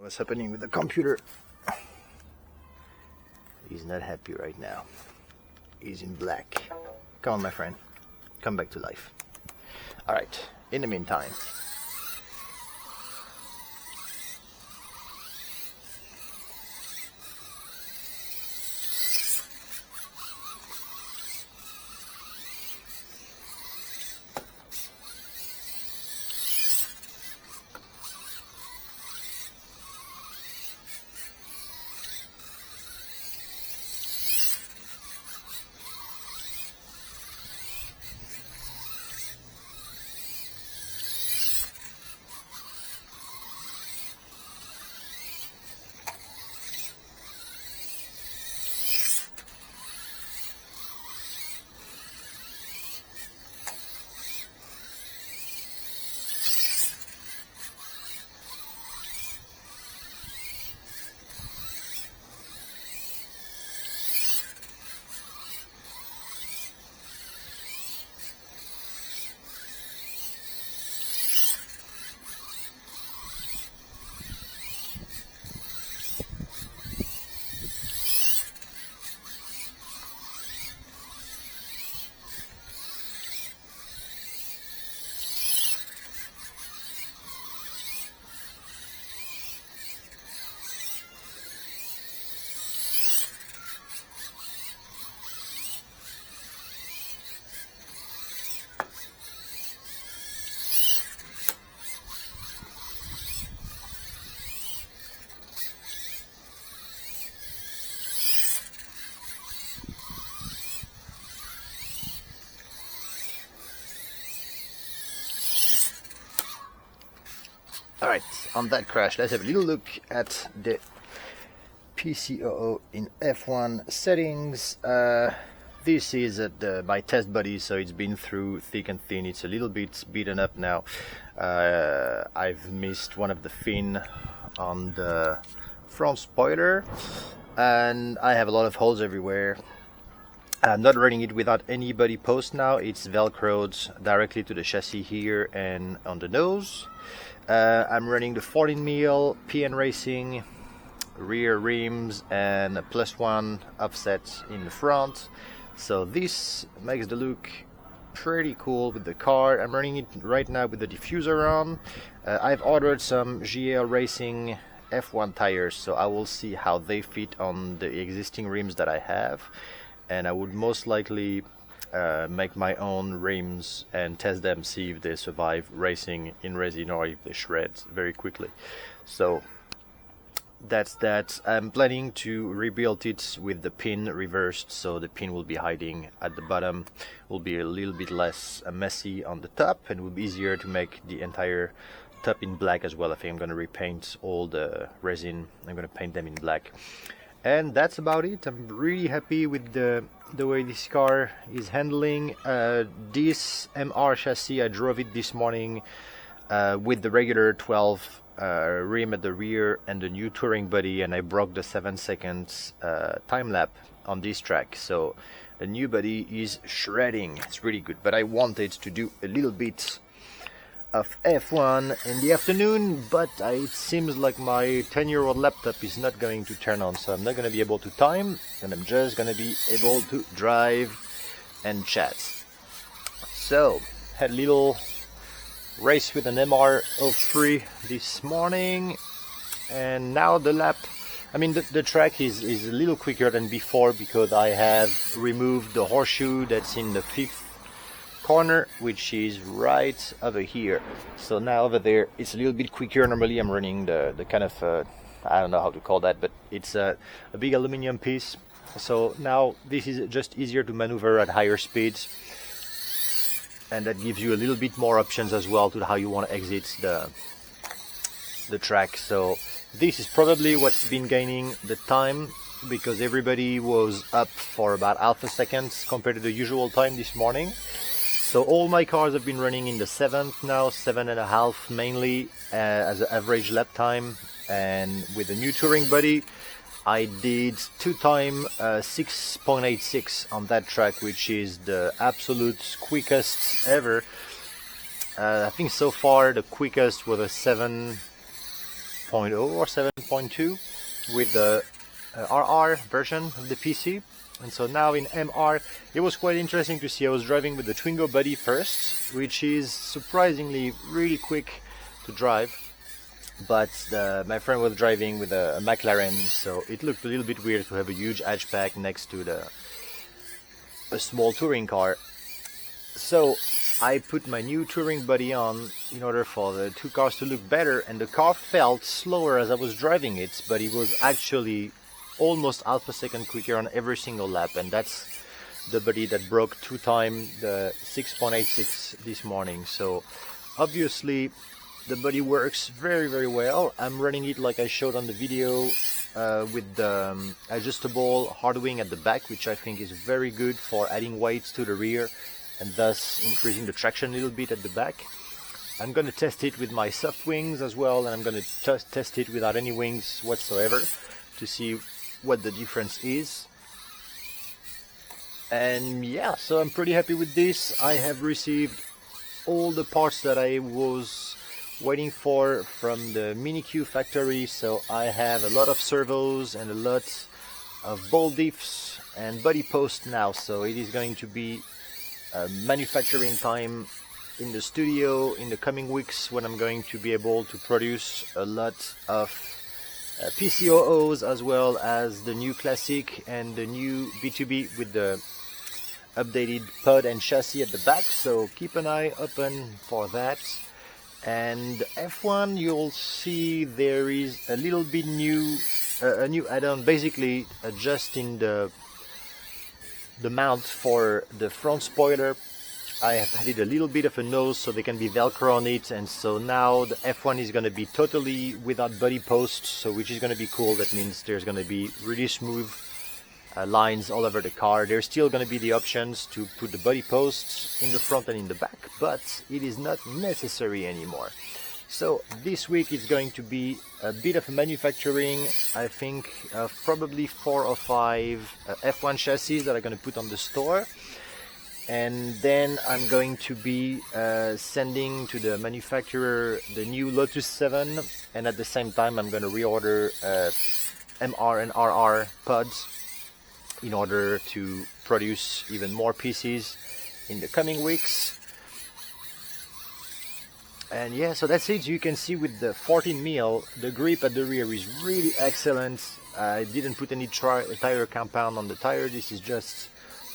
What's happening with the computer? He's not happy right now. He's in black. Come on, my friend. Come back to life. Alright, in the meantime. Alright, on that crash, let's have a little look at the PC-00 in F1 settings. This is at my test body, so it's been through thick and thin. It's a little bit beaten up now. I've missed one of the fin on the front spoiler, and I have a lot of holes everywhere. I'm not running it without any body post now. It's velcroed directly to the chassis here and on the nose. I'm running the 14mm PN Racing rear rims and a +1 offset in the front, so this makes the look pretty cool with the car. I'm running it right now with the diffuser on. I've ordered some GL Racing F1 tires, so I will see how they fit on the existing rims that I have, and I would most likely make my own rims and test them, see if they survive racing in resin or if they shred very quickly. So that's that. I'm planning to rebuild it with the pin reversed, so the pin will be hiding at the bottom, will be a little bit less messy on the top, and will be easier to make the entire top in black as well. I think I'm going to repaint all the resin. I'm going to paint them in black. And that's about it. I'm really happy with the way this car is handling. This MR chassis, I drove it this morning with the regular 12 rim at the rear and the new touring body, and I broke the 7 seconds time lap on this track. So the new body is shredding. It's really good. But I wanted to do a little bit of F1 in the afternoon, but it seems like my 10-year-old laptop is not going to turn on, so I'm not going to be able to time, and I'm just going to be able to drive and chat. So, had a little race with an MR03 this morning, and now the lap, I mean the track is a little quicker than before because I have removed the horseshoe that's in the 5th corner, which is right over here. So now over there it's a little bit quicker. Normally I'm running the kind of I don't know how to call that, but it's a big aluminum piece. So now this is just easier to maneuver at higher speeds, and that gives you a little bit more options as well to how you want to exit the track. So this is probably what's been gaining the time, because everybody was up for about half a second compared to the usual time this morning. So all my cars have been running in the 7th now, 7.5 mainly as an average lap time. And with the new touring body, I did 2 time 6.86 on that track, which is the absolute quickest ever. I think so far the quickest was a 7 or 7.2 with the RR version of the PC. And so now in MR, it was quite interesting to see. I was driving with the Twingo Buddy first, which is surprisingly really quick to drive. But my friend was driving with a McLaren, so it looked a little bit weird to have a huge hatchback next to a small touring car. So I put my new Touring Buddy on in order for the two cars to look better, and the car felt slower as I was driving it, but it was actually almost half a second quicker on every single lap, and that's the Buddy that broke 2 times the 6.86 this morning. So obviously the Buddy works very, very well. I'm running it like I showed on the video with the adjustable hard wing at the back, which I think is very good for adding weight to the rear and thus increasing the traction a little bit at the back. I'm going to test it with my soft wings as well, and I'm going to test it without any wings whatsoever to see what the difference is. And yeah, so I'm pretty happy with this. I have received all the parts that I was waiting for from the Mini-Q factory, so I have a lot of servos and a lot of ball diffs and body posts now, so it is going to be manufacturing time in the studio in the coming weeks, when I'm going to be able to produce a lot of PC-00s, as well as the new Classic and the new B2B with the updated pod and chassis at the back, so keep an eye open for that. And F1, you'll see there is a little bit new, a new add-on, basically adjusting the mount for the front spoiler. I have added a little bit of a nose so they can be Velcro on it, and so now the F1 is going to be totally without body posts, so which is going to be cool. That means there's going to be really smooth lines all over the car. There's still going to be the options to put the body posts in the front and in the back, but it is not necessary anymore. So this week it's going to be a bit of manufacturing. I think probably 4 or 5 F1 chassis that I'm going to put on the store, and then I'm going to be sending to the manufacturer the new Lotus 7, and at the same time I'm going to reorder MR and RR pods in order to produce even more PCs in the coming weeks. And yeah, so that's it. You can see with the 14 mil, the grip at the rear is really excellent. I didn't put any tire compound on the tire. This is just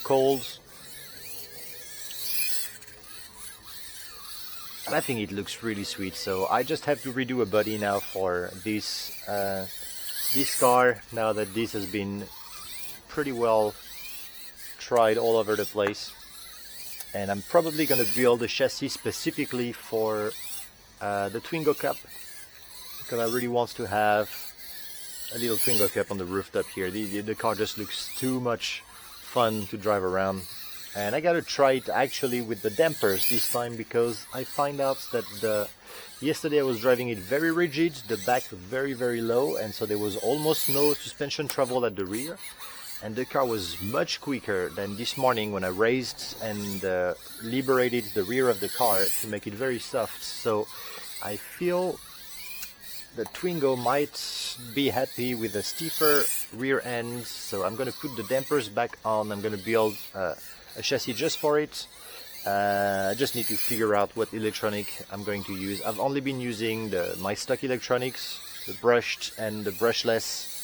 cold. And I think it looks really sweet. So I just have to redo a body now for this car, now that this has been pretty well tried all over the place. And I'm probably going to build a chassis specifically for the Twingo Cup, because I really want to have a little Twingo Cup on the rooftop here. The car just looks too much fun to drive around, and I gotta try it actually with the dampers this time, because I find out that yesterday I was driving it very rigid, the back was very, very low, and so there was almost no suspension travel at the rear. And the car was much quicker than this morning when I raised and liberated the rear of the car to make it very soft. So I feel the Twingo might be happy with a stiffer rear end. So I'm going to put the dampers back on. I'm going to build a chassis just for it. I just need to figure out what electronic I'm going to use. I've only been using my stock electronics, the brushed and the brushless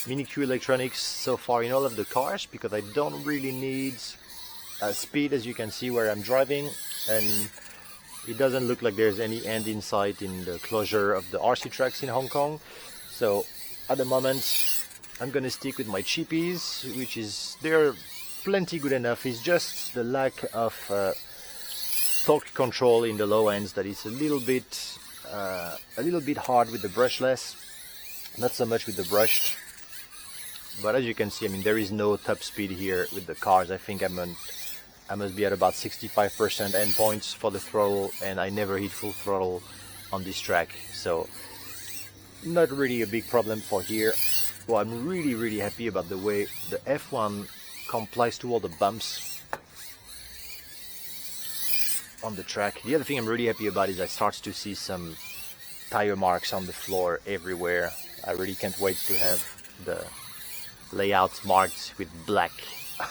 Mini-Q electronics so far in all of the cars, because I don't really need speed, as you can see where I'm driving, and it doesn't look like there's any end in sight in the closure of the RC tracks in Hong Kong. So at the moment I'm gonna stick with my cheapies, which is, they're plenty good enough. It's just the lack of torque control in the low ends that is a little bit hard with the brushless, not so much with the brushed. But as you can see, I mean, there is no top speed here with the cars. I think I must be at about 65% endpoints for the throttle, and I never hit full throttle on this track. So not really a big problem for here. Well, I'm really, really happy about the way the F1 complies to all the bumps on the track. The other thing I'm really happy about is I start to see some tire marks on the floor everywhere. I really can't wait to have the layouts marked with black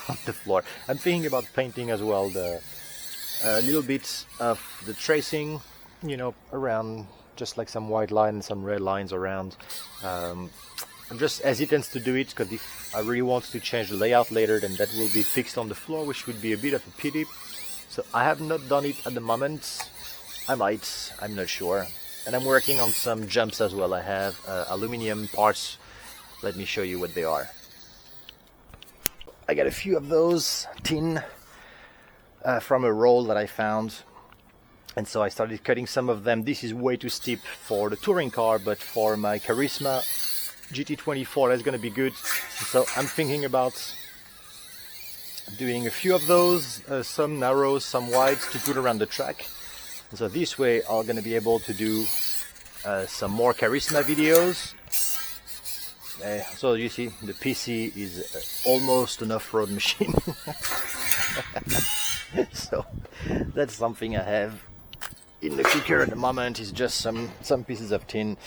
on the floor. I'm thinking about painting as well the little bits of the tracing, you know, around, just like some white lines, some red lines around. I'm just hesitant to do it because if I really want to change the layout later, then that will be fixed on the floor, which would be a bit of a pity. So I have not done it at the moment. I might, I'm not sure. And I'm working on some jumps as well. I have aluminum parts. Let me show you what they are. I got a few of those tin from a roll that I found. And so I started cutting some of them. This is way too steep for the touring car, but for my Charisma GT24 that's going to be good. So I'm thinking about doing a few of those, some narrow, some wide, to put around the track. And so this way I'm going to be able to do some more Charisma videos. So you see, the PC is almost an off-road machine. So that's something I have in the cooker at the moment, is just some pieces of tin.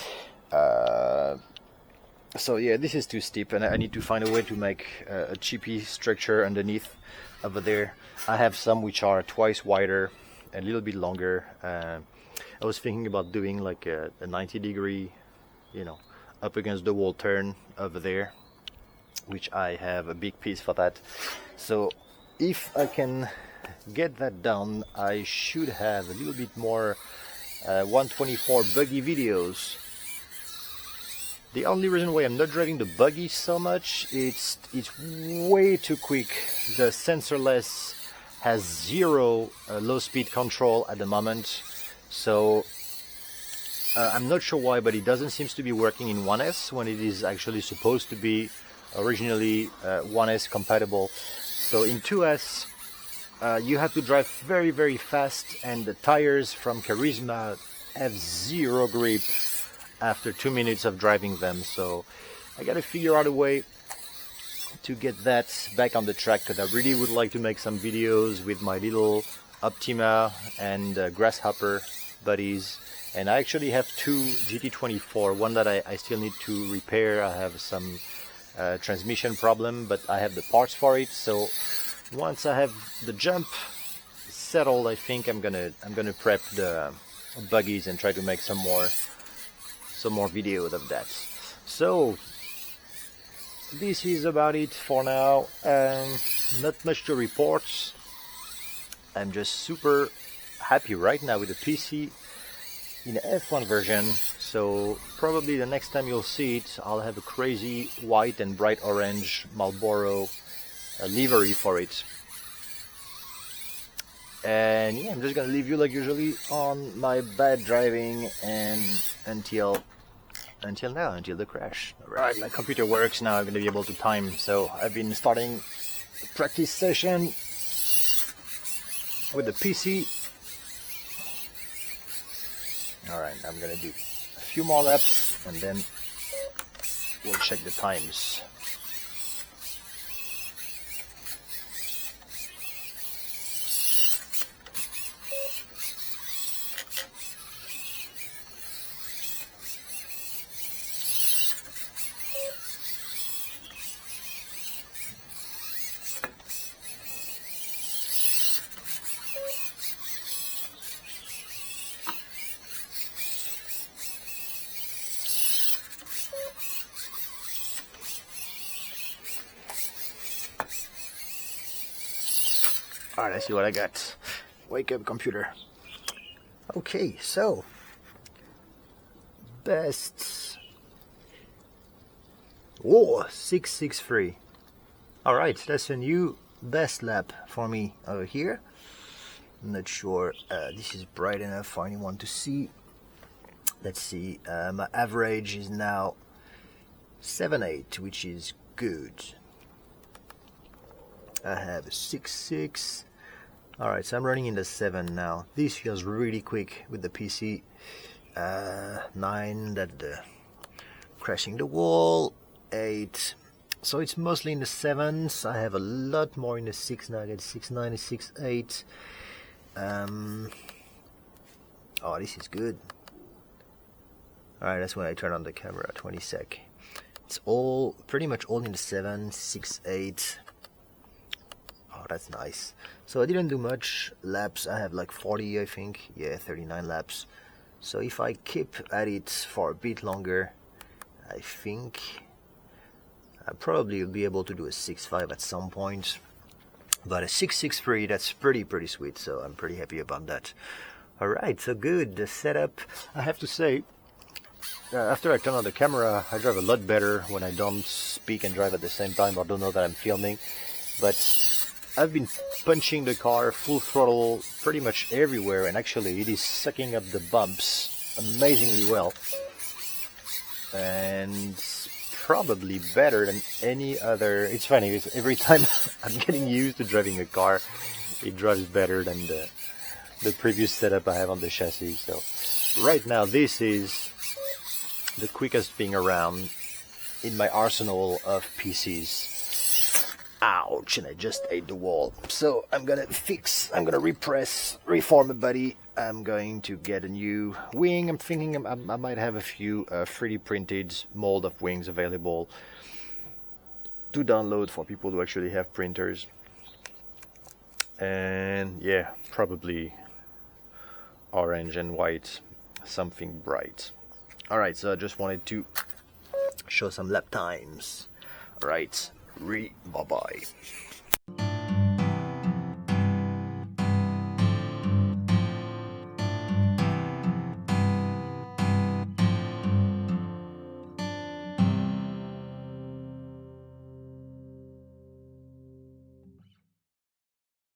So yeah, this is too steep, and I need to find a way to make a chippy structure underneath over there. I have some which are twice wider, a little bit longer. I was thinking about doing like a 90-degree, you know, up against the wall turn over there, which I have a big piece for that. So if I can get that done, I should have a little bit more 124 buggy videos. The only reason why I'm not driving the buggy so much, it's way too quick. The sensorless has zero low speed control at the moment, so I'm not sure why, but it doesn't seem to be working in 1S when it is actually supposed to be originally 1S compatible. So in 2S you have to drive very, very fast, and the tires from Charisma have zero grip after 2 minutes of driving them. So I gotta figure out a way to get that back on the track, because I really would like to make some videos with my little Optima and Grasshopper buddies. And I actually have two GT24, one that I still need to repair. I have some transmission problem, but I have the parts for it. So once I have the jump settled, I think I'm gonna prep the buggies and try to make some more videos of that. So this is about it for now. Not much to report. I'm just super happy right now with the PC in the F1 version. So probably the next time you'll see it, I'll have a crazy white and bright orange Marlboro livery for it. And yeah, I'm just gonna leave you like usually on my bad driving and until now, until the crash. Alright, my computer works now. I'm gonna be able to time. So I've been starting a practice session with the PC. Alright, I'm gonna do a few more laps and then we'll check the times. Alright, let's see what I got. Wake up, computer. Okay, so best. Whoa, 663. Alright, that's a new best lap for me over here. I'm not sure this is bright enough for anyone to see. Let's see, my average is now 7.8, which is good. I have a 6.6. Alright, so I'm running in the 7 now. This feels really quick with the PC. 9, that crashing the wall. 8. So it's mostly in the 7s. I have a lot more in the 6 now. I get 6.9, 6.8. Oh, this is good. Alright, that's when I turn on the camera, 20 sec. It's all, pretty much all in the 7, 6, 8. Oh, that's nice. So I didn't do much laps. I have like 40, I think. Yeah, 39 laps. So if I keep at it for a bit longer, I think I probably will be able to do a 6.5 at some point. But a 6.63, that's pretty sweet. So I'm pretty happy about that. Alright, so good. The setup, I have to say, after I turn on the camera, I drive a lot better when I don't speak and drive at the same time or don't know that I'm filming. But I've been punching the car full throttle pretty much everywhere, and actually it is sucking up the bumps amazingly well. And probably better than any other. It's funny, because every time I'm getting used to driving a car, it drives better than the previous setup I have on the chassis. So right now this is the quickest thing around in my arsenal of PCs. Ouch, and I just ate the wall. So I'm gonna repress, reform a body. I'm going to get a new wing. I'm thinking I might have a few 3D printed mold of wings available to download for people who actually have printers. And yeah, probably orange and white, something bright. Alright, so I just wanted to show some lap times. Alright, bye-bye.